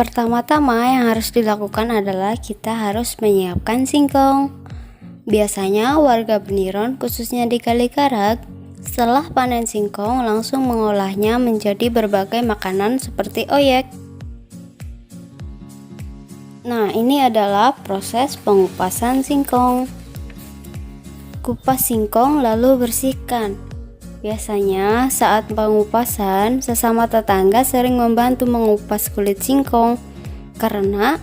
Pertama-tama yang harus dilakukan adalah kita harus menyiapkan singkong. Biasanya warga Beniron, khususnya di Kalikarag, setelah panen singkong langsung mengolahnya menjadi berbagai makanan seperti oyek. Nah, ini adalah proses pengupasan singkong. Kupas singkong lalu bersihkan. Biasanya saat pengupasan, sesama tetangga sering membantu mengupas kulit singkong karena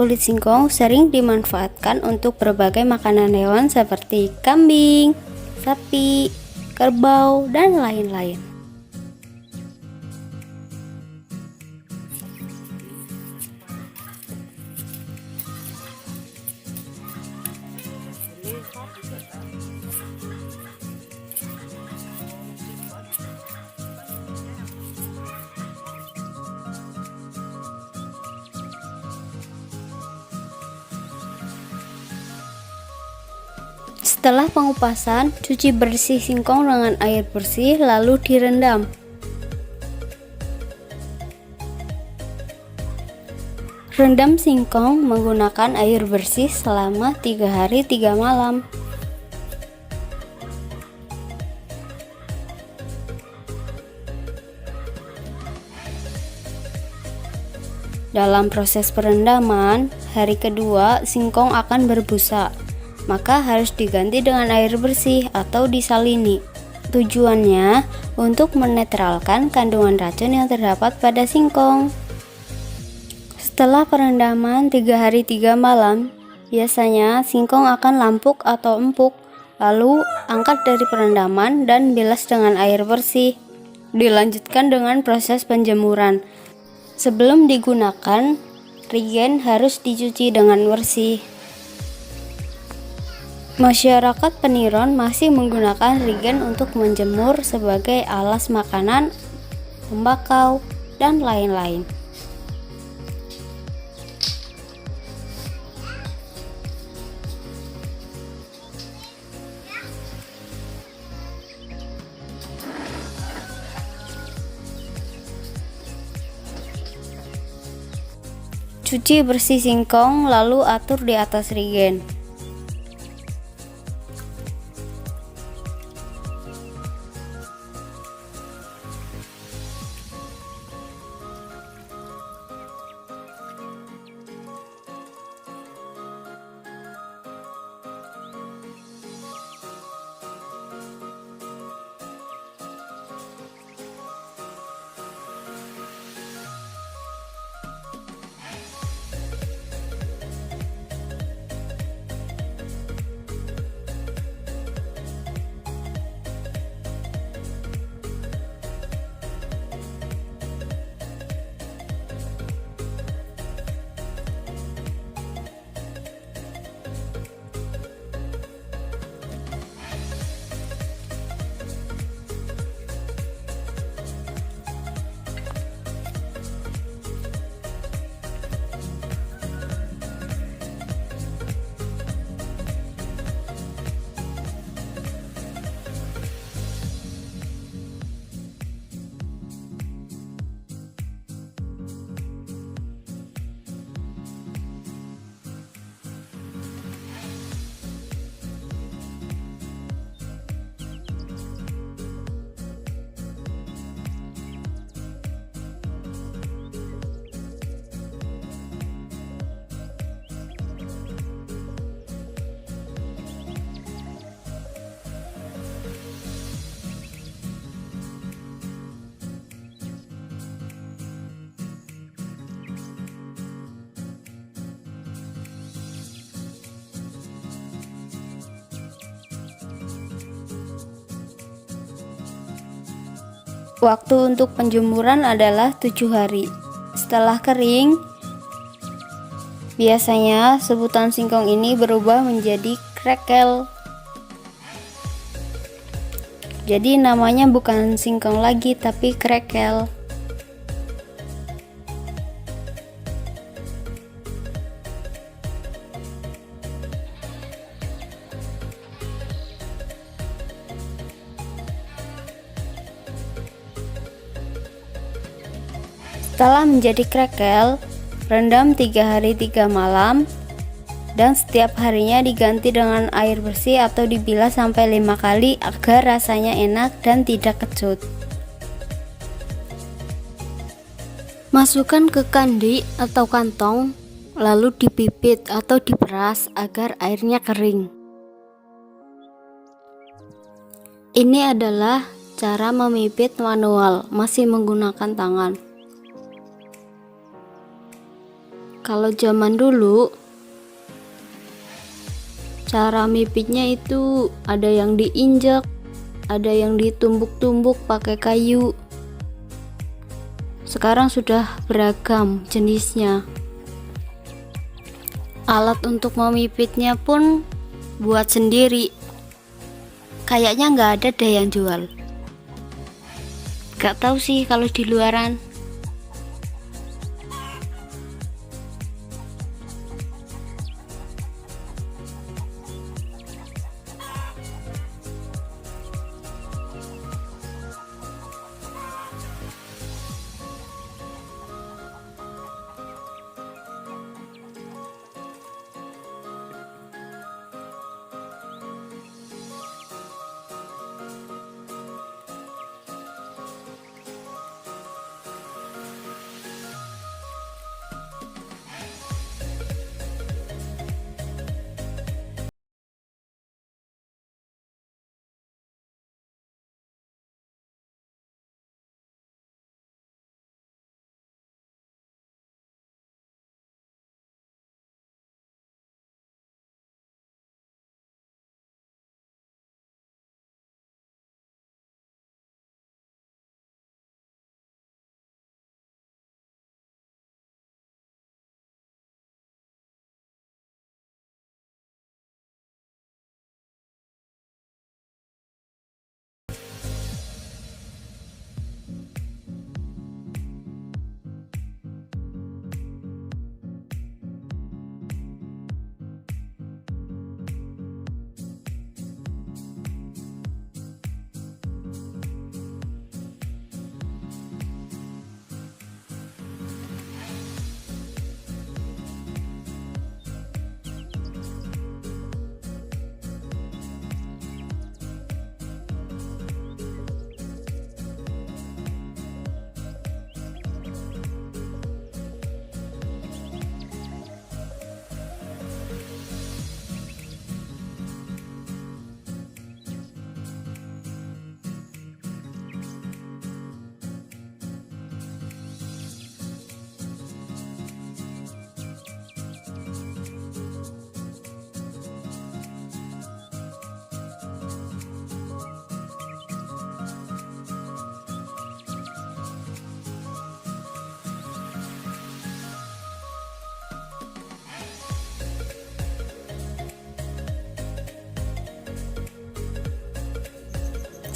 kulit singkong sering dimanfaatkan untuk berbagai makanan hewan seperti kambing, sapi, kerbau, dan lain-lain. Setelah pengupasan, cuci bersih singkong dengan air bersih lalu direndam. Rendam singkong menggunakan air bersih selama 3 hari 3 malam. Dalam proses perendaman, hari kedua singkong akan berbusa, maka harus diganti dengan air bersih atau disalini. Tujuannya untuk menetralkan kandungan racun yang terdapat pada singkong. Setelah perendaman 3 hari 3 malam, biasanya singkong akan lampuk atau empuk, lalu angkat dari perendaman dan bilas dengan air bersih. Dilanjutkan dengan proses penjemuran. Sebelum digunakan, rigen harus dicuci dengan bersih. Masyarakat Peniron masih menggunakan rigen untuk menjemur sebagai alas makanan, tembakau, dan lain-lain. Cuci bersih singkong lalu atur di atas rigen. Waktu untuk penjemuran adalah 7 hari. Setelah kering, biasanya sebutan singkong ini berubah menjadi krekel. Jadi namanya bukan singkong lagi tapi krekel. Setelah menjadi krekel, rendam 3 hari 3 malam dan setiap harinya diganti dengan air bersih atau dibilas sampai 5 kali agar rasanya enak dan tidak kecut. Masukkan ke kandi atau kantong, lalu dipipit atau diperas agar airnya kering. Ini adalah cara memipit manual, masih menggunakan tangan. Kalau zaman dulu, cara mipitnya itu ada yang diinjak, ada yang ditumbuk-tumbuk pakai kayu. Sekarang sudah beragam jenisnya. Alat untuk memipitnya pun buat sendiri. Kayaknya nggak ada deh yang jual. Gak tahu sih kalau di luaran.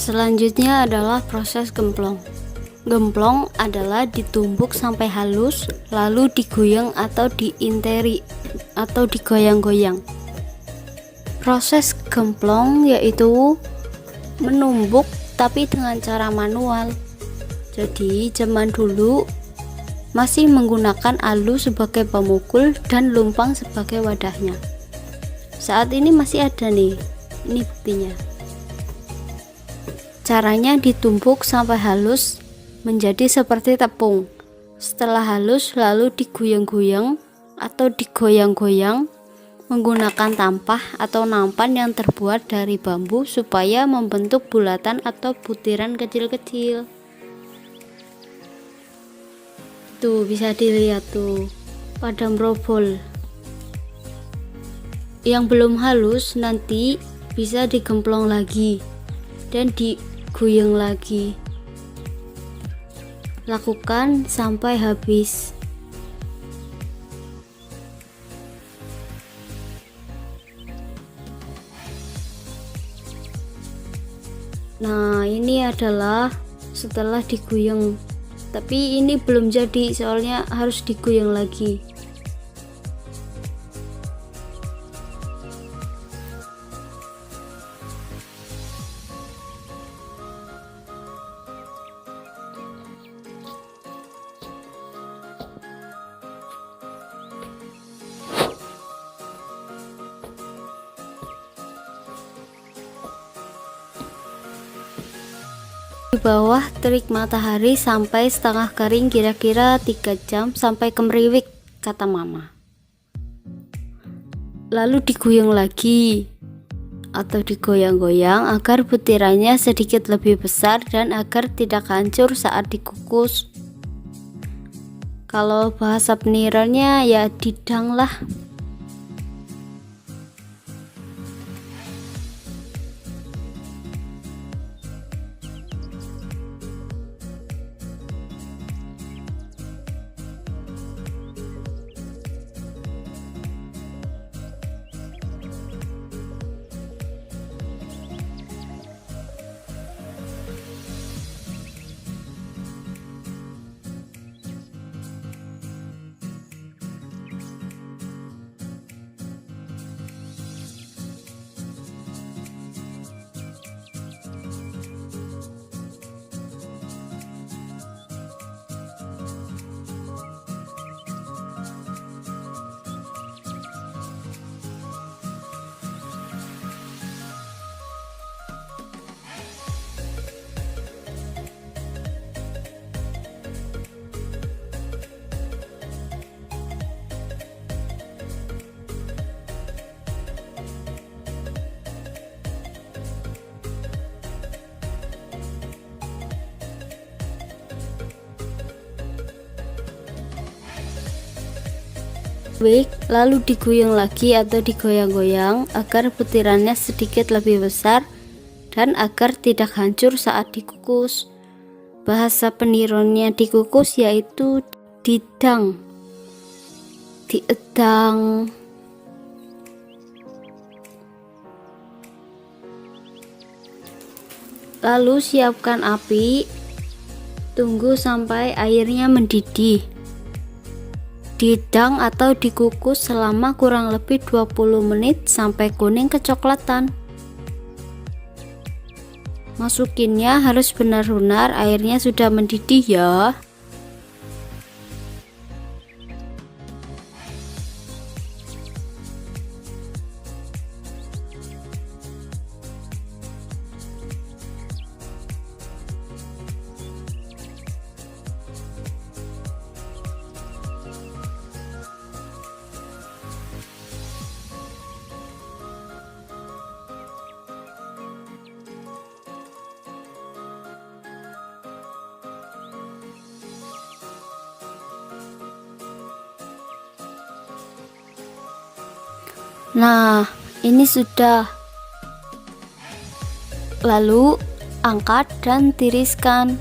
Selanjutnya adalah proses gemplong. Gemplong adalah ditumbuk sampai halus, lalu digoyang atau diinteri atau digoyang-goyang. Proses gemplong yaitu menumbuk tapi dengan cara manual. Jadi zaman dulu masih menggunakan alu sebagai pemukul dan lumpang sebagai wadahnya. Saat ini masih ada nih, ini buktinya. Caranya ditumbuk sampai halus menjadi seperti tepung. Setelah halus lalu digoyang-goyang atau digoyang-goyang menggunakan tampah atau nampan yang terbuat dari bambu supaya membentuk bulatan atau butiran kecil-kecil. Tuh bisa dilihat tuh pada merobol. Yang belum halus nanti bisa digemplong lagi dan digoyang lagi. Lakukan sampai habis. Nah, ini adalah setelah diguyung, tapi ini belum jadi soalnya harus diguyung lagi. Di bawah terik matahari sampai setengah kering, kira-kira 3 jam sampai kemeriwik, kata mama. Lalu diguyung lagi atau digoyang-goyang agar butirannya sedikit lebih besar dan agar tidak hancur saat dikukus. Kalau bahasa peniralnya ya didang lah. Lalu diguyung lagi atau digoyang-goyang agar butirannya sedikit lebih besar dan agar tidak hancur saat dikukus. Bahasa penironnya dikukus yaitu didang, diedang. Lalu siapkan api, tunggu sampai airnya mendidih. Didang atau dikukus selama kurang lebih 20 menit sampai kuning kecoklatan. Masukinnya harus benar-benar airnya sudah mendidih ya. Nah, ini sudah. Lalu angkat dan tiriskan.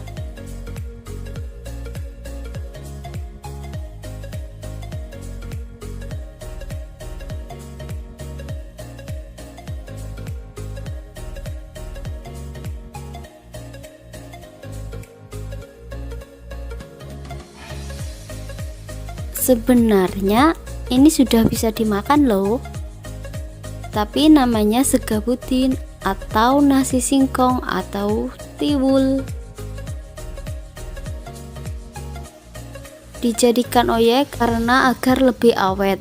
Sebenarnya ini sudah bisa dimakan loh. Tapi namanya sega butin atau nasi singkong atau tiwul. Dijadikan oyek karena agar lebih awet.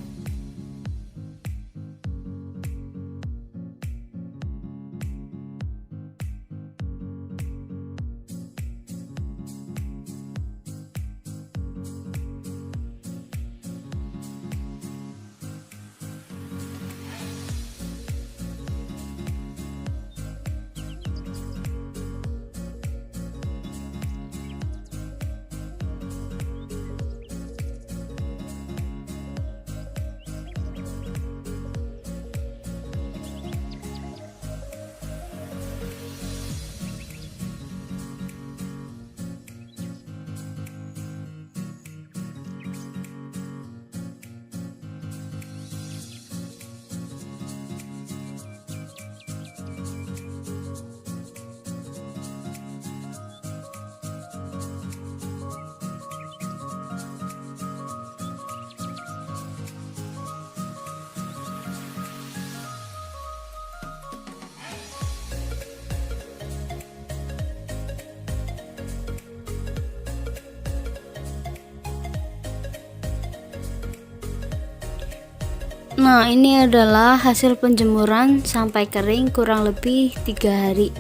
Nah, ini adalah hasil penjemuran sampai kering kurang lebih 3 hari.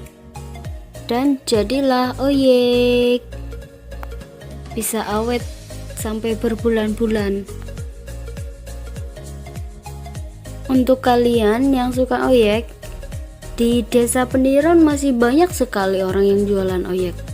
Dan jadilah oyek. Bisa awet sampai berbulan-bulan. Untuk kalian yang suka oyek, di Desa Pendiran masih banyak sekali orang yang jualan oyek.